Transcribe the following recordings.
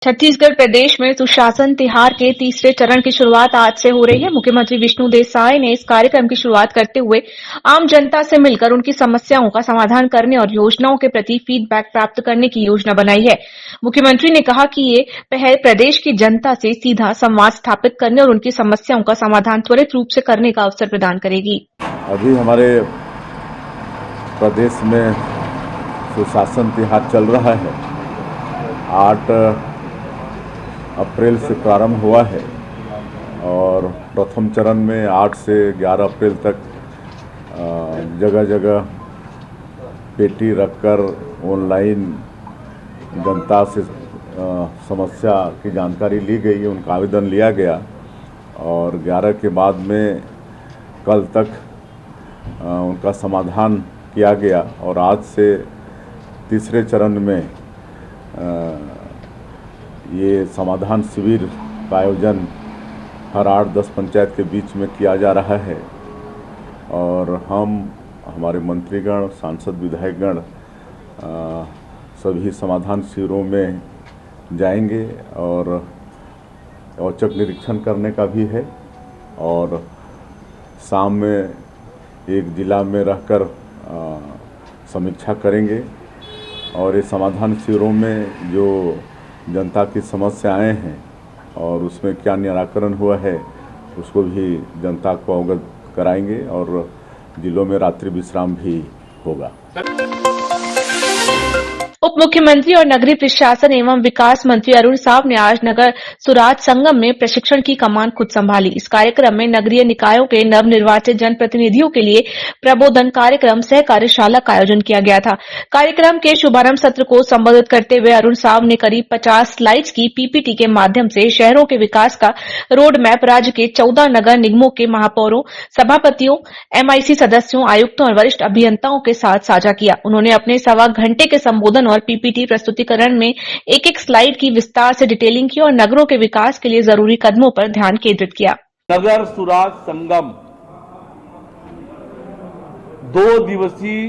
छत्तीसगढ़ प्रदेश में सुशासन तिहार के तीसरे चरण की शुरुआत आज से हो रही है। मुख्यमंत्री विष्णुदेव साय ने इस कार्यक्रम की शुरुआत करते हुए आम जनता से मिलकर उनकी समस्याओं का समाधान करने और योजनाओं के प्रति फीडबैक प्राप्त करने की योजना बनाई है। मुख्यमंत्री ने कहा कि ये पहल प्रदेश की जनता से सीधा संवाद स्थापित करने और उनकी समस्याओं का समाधान त्वरित रूप से करने का अवसर प्रदान करेगी। अभी हमारे प्रदेश में सुशासन तिहार चल रहा है। 8 अप्रैल से प्रारंभ हुआ है और प्रथम चरण में 8 से 11 अप्रैल तक जगह जगह पेटी रखकर ऑनलाइन जनता से समस्या की जानकारी ली गई, उनका आवेदन लिया गया और 11 के बाद में कल तक उनका समाधान किया गया और आज से तीसरे चरण में ये समाधान शिविर का आयोजन हर 8-10 पंचायत के बीच में किया जा रहा है और हमारे मंत्रीगण, सांसद, विधायकगण सभी समाधान शिविरों में जाएंगे और औचक निरीक्षण करने का भी है और शाम में एक जिला में रहकर समीक्षा करेंगे और ये समाधान शिविरों में जो जनता की समस्याएं हैं और उसमें क्या निराकरण हुआ है उसको भी जनता को अवगत कराएंगे और जिलों में रात्रि विश्राम भी होगा। उप मुख्यमंत्री और नगरीय प्रशासन एवं विकास मंत्री अरुण साव ने आज नगर सुराज संगम में प्रशिक्षण की कमान खुद संभाली। इस कार्यक्रम में नगरीय निकायों के नवनिर्वाचित जनप्रतिनिधियों के लिए प्रबोधन कार्यक्रम सह कार्यशाला का आयोजन किया गया था। कार्यक्रम के शुभारंभ सत्र को संबोधित करते हुए अरुण साव ने करीब 50 स्लाइड्स की पीपीटी के माध्यम से शहरों के विकास का रोड मैप राज्य के 14 नगर निगमों के महापौरों, सभापतियों, एमआईसी सदस्यों, आयुक्तों और वरिष्ठ अभियंताओं के साथ साझा किया। उन्होंने अपने सवा घंटे के संबोधन और पीपीटी प्रस्तुतिकरण में एक स्लाइड की विस्तार से डिटेलिंग की और नगरों के विकास के लिए जरूरी कदमों पर ध्यान केंद्रित किया। नगर सुराज संगम 2 दिवसीय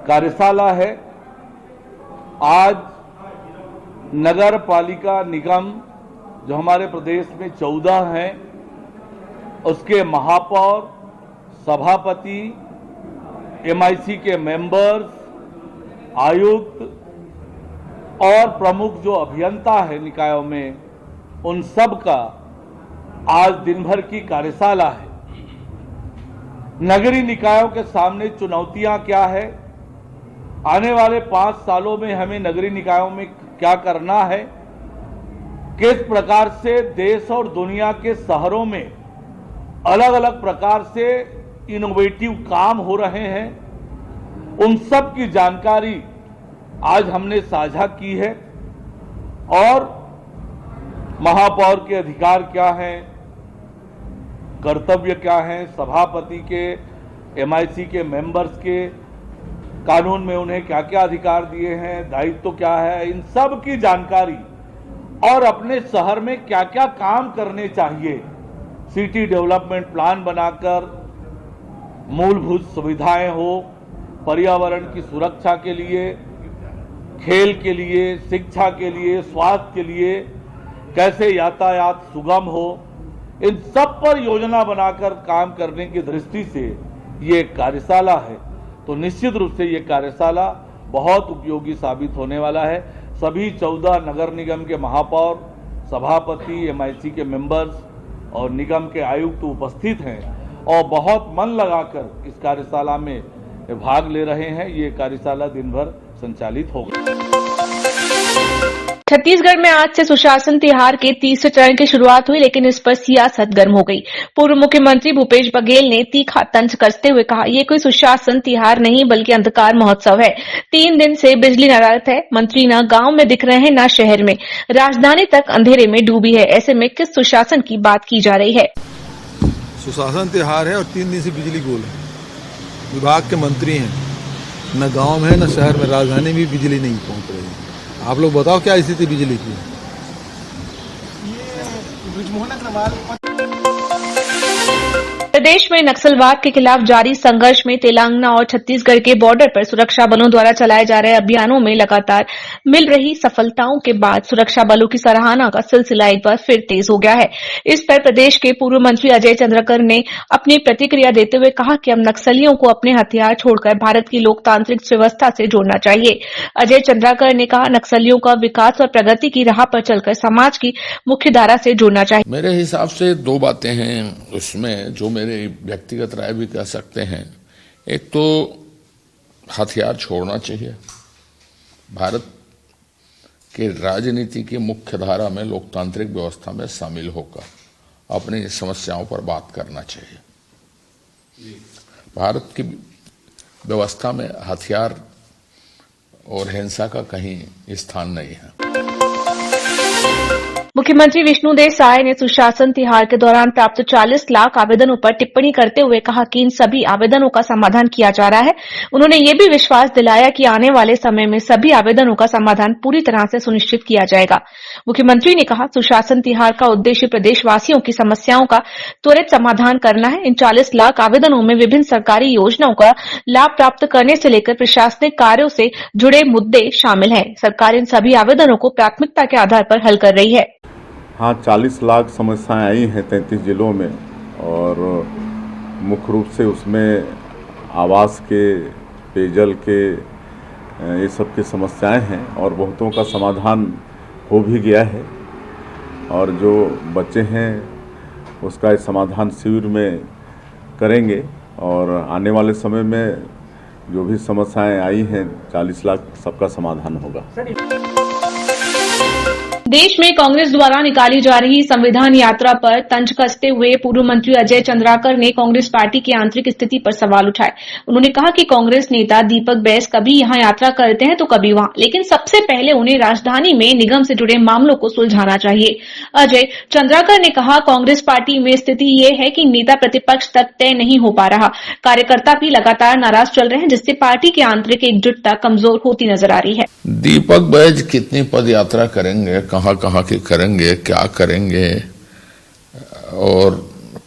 कार्यशाला है। आज नगर पालिका निगम जो हमारे प्रदेश में 14 हैं, उसके महापौर, सभापति, एमआईसी के मेंबर्स, आयुक्त और प्रमुख जो अभियंता है निकायों में, उन सब का आज दिन भर की कार्यशाला है। नगरीय निकायों के सामने चुनौतियां क्या है, आने वाले 5 सालों में हमें नगरीय निकायों में क्या करना है, किस प्रकार से देश और दुनिया के शहरों में अलग अलग प्रकार से इनोवेटिव काम हो रहे हैं, उन सब की जानकारी आज हमने साझा की है और महापौर के अधिकार क्या हैं, कर्तव्य क्या हैं, सभापति के, एमआईसी के मेंबर्स के कानून में उन्हें क्या क्या अधिकार दिए हैं, दायित्व क्या है, इन सब की जानकारी और अपने शहर में क्या क्या काम करने चाहिए, सिटी डेवलपमेंट प्लान बनाकर मूलभूत सुविधाएं हो, पर्यावरण की सुरक्षा के लिए, खेल के लिए, शिक्षा के लिए, स्वास्थ्य के लिए, कैसे यातायात सुगम हो, इन सब पर योजना बनाकर काम करने की दृष्टि से ये कार्यशाला है। तो निश्चित रूप से ये कार्यशाला बहुत उपयोगी साबित होने वाला है। सभी 14 नगर निगम के महापौर, सभापति, एमआईसी के मेंबर्स और निगम के आयुक्त उपस्थित हैं और बहुत मन लगाकर इस कार्यशाला में भाग ले रहे हैं। ये कार्यशाला दिन भर संचालित होगा। छत्तीसगढ़ में आज से सुशासन तिहार के तीसरे चरण की शुरुआत हुई, लेकिन इस पर सियासत गर्म हो गई। पूर्व मुख्यमंत्री भूपेश बघेल ने तीखा तंज कसते हुए कहा, ये कोई सुशासन तिहार नहीं बल्कि अंधकार महोत्सव है। 3 दिन से बिजली नदारद है। मंत्री न गांव में दिख रहे हैं न शहर में, राजधानी तक अंधेरे में डूबी है। ऐसे में किस सुशासन की बात की जा रही है? सुशासन तिहार है और 3 दिन से बिजली गुल है। विभाग के मंत्री हैं, न गांव में है न शहर में, राजधानी में बिजली नहीं पहुंच रही है। आप लोग बताओ क्या स्थिति बिजली की है? प्रदेश में नक्सलवाद के खिलाफ जारी संघर्ष में तेलंगाना और छत्तीसगढ़ के बॉर्डर पर सुरक्षा बलों द्वारा चलाए जा रहे अभियानों में लगातार मिल रही सफलताओं के बाद सुरक्षा बलों की सराहना का सिलसिला एक बार फिर तेज हो गया है। इस पर प्रदेश के पूर्व मंत्री अजय चंद्राकर ने अपनी प्रतिक्रिया देते हुए कहा कि अब नक्सलियों को अपने हथियार छोड़कर भारत की लोकतांत्रिक व्यवस्था से जोड़ना चाहिए। अजय चंद्राकर ने कहा, नक्सलियों का विकास और प्रगति की राह पर चलकर समाज की मुख्यधारा से जोड़ना चाहिए। मेरे हिसाब से दो बातें हैं उसमें जो मेरे व्यक्तिगत राय भी कह सकते हैं। एक तो हथियार छोड़ना चाहिए, भारत के राजनीति की मुख्य धारा में लोकतांत्रिक व्यवस्था में शामिल होकर अपनी समस्याओं पर बात करना चाहिए। भारत की व्यवस्था में हथियार और हिंसा का कहीं स्थान नहीं है। मुख्यमंत्री विष्णुदेव साय ने सुशासन तिहार के दौरान प्राप्त 40 लाख आवेदनों पर टिप्पणी करते हुए कहा कि इन सभी आवेदनों का समाधान किया जा रहा है। उन्होंने ये भी विश्वास दिलाया कि आने वाले समय में सभी आवेदनों का समाधान पूरी तरह से सुनिश्चित किया जाएगा। मुख्यमंत्री ने कहा, सुशासन तिहार का उद्देश्य प्रदेशवासियों की समस्याओं का त्वरित समाधान करना है। इन 40 लाख आवेदनों में विभिन्न सरकारी योजनाओं का लाभ प्राप्त करने से लेकर प्रशासनिक कार्यों से जुड़े मुद्दे शामिल हैं। सरकार इन सभी आवेदनों को प्राथमिकता के आधार पर हल कर रही है। हाँ, 40 लाख समस्याएं आई हैं 33 जिलों में और मुख्य रूप से उसमें आवास के, पेयजल के, ये सब की समस्याएं हैं और बहुतों का समाधान हो भी गया है और जो बच्चे हैं उसका समाधान शिविर में करेंगे और आने वाले समय में जो भी समस्याएं आई हैं 40 लाख सबका समाधान होगा। देश में कांग्रेस द्वारा निकाली जा रही संविधान यात्रा पर तंज कसते हुए पूर्व मंत्री अजय चंद्राकर ने कांग्रेस पार्टी की आंतरिक स्थिति पर सवाल उठाए। उन्होंने कहा कि कांग्रेस नेता दीपक बैस कभी यहां यात्रा करते हैं तो कभी वहां, लेकिन सबसे पहले उन्हें राजधानी में निगम से जुड़े मामलों को सुलझाना चाहिए। अजय चंद्राकर ने कहा, कांग्रेस पार्टी में स्थिति ये है कि नेता प्रतिपक्ष तक तय नहीं हो पा रहा, कार्यकर्ता भी लगातार नाराज चल रहे हैं, जिससे पार्टी की आंतरिक एकजुटता कमजोर होती नजर आ रही है। दीपक बैज कितनी पद यात्रा करेंगे, कहां के करेंगे, क्या करेंगे, और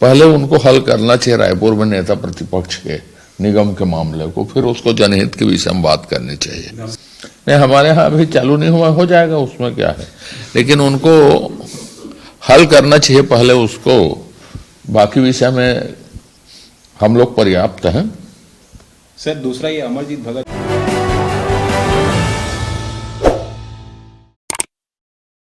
पहले उनको हल करना चाहिए रायपुर में नेता प्रतिपक्ष के निगम के मामले को, फिर उसको जनहित के विषय में बात करनी चाहिए। नहीं, हमारे यहाँ अभी चालू नहीं हुआ, हो जाएगा, उसमें क्या है, लेकिन उनको हल करना चाहिए पहले उसको। बाकी विषय में हम लोग पर्याप्त हैं। सर, दूसरा ये अमरजीत भगत